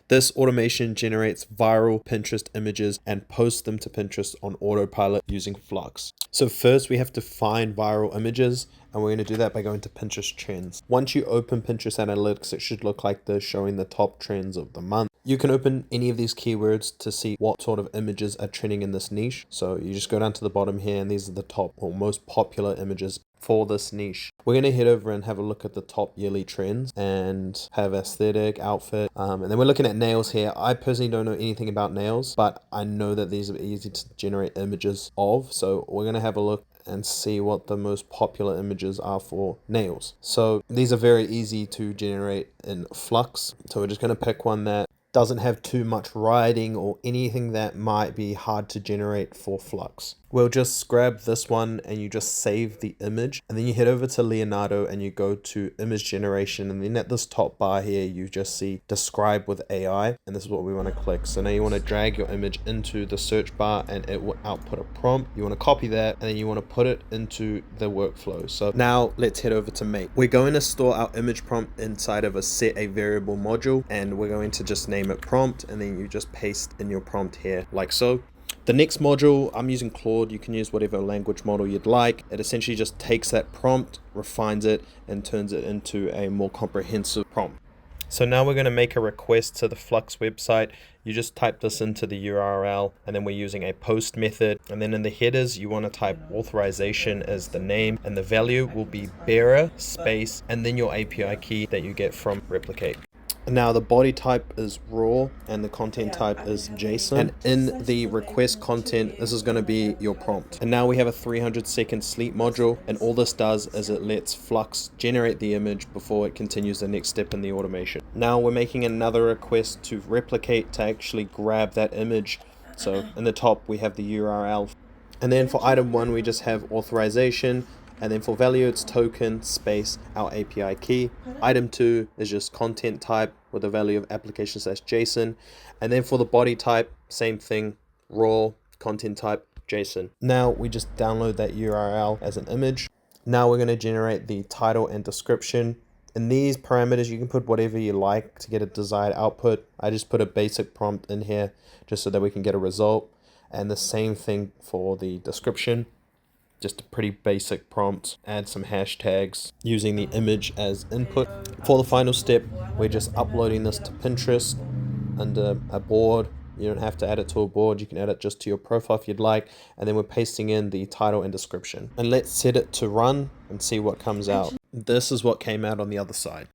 This automation generates viral Pinterest images and posts them to Pinterest on autopilot using Flux. So first we have to find viral images, and we're going to do that by going to Pinterest trends. Once you open Pinterest analytics, it should look like this, showing the top trends of the month. You can open any of these keywords to see what sort of images are trending in this niche. So you just go down to the bottom here, and these are the top or most popular images for this niche. We're going to head over and have a look at the top yearly trends and have aesthetic, outfit, and then we're looking at nails here. I personally don't know anything about nails, but I know that these are easy to generate images of. So we're going to have a look and see what the most popular images are for nails. So these are very easy to generate in Flux. So we're just going to pick one that doesn't have too much writing or anything that might be hard to generate for Flux. We'll just grab this one and you just save the image, and then you head over to Leonardo and you go to image generation, and then at this top bar here you just see describe with AI, and this is what we want to click. So now you want to drag your image into the search bar and it will output a prompt. You want to copy that and then you want to put it into the workflow. So now let's head over to make. We're going to store our image prompt inside of a set a variable module, and we're going to just name it prompt, and then you just paste in your prompt here like so. The next module, I'm using Claude. You can use whatever language model you'd like. It essentially just takes that prompt, refines it, and turns it into a more comprehensive prompt. So now we're going to make a request to the Flux website. You just type this into the URL, and then we're using a post method. And then in the headers, you want to type authorization as the name, and the value will be bearer space, and then your API key that you get from Replicate. Now the body type is raw and the content type is JSON, and in the request content this is going to be your prompt. And now we have a 300-second sleep module, and all this does is it lets Flux generate the image before it continues the next step in the automation. Now we're making another request to Replicate to actually grab that image. So in the top we have the URL, and then for item 1 we just have authorization, and then for value it's token space our API key. Item 2 is just content type with a value of application/JSON, and then for the body type, same thing, raw content type JSON. Now we just download that URL as an image. Now we're going to generate the title and description. In these parameters you can put whatever you like to get a desired output. I just put a basic prompt in here just so that we can get a result, and the same thing for the description. Just a pretty basic prompt, add some hashtags using the image as input. For the final step, we're just uploading this to Pinterest under a board. You don't have to add it to a board, you can add it just to your profile if you'd like, and then we're pasting in the title and description. And let's set it to run and see what comes out. This is what came out on the other side.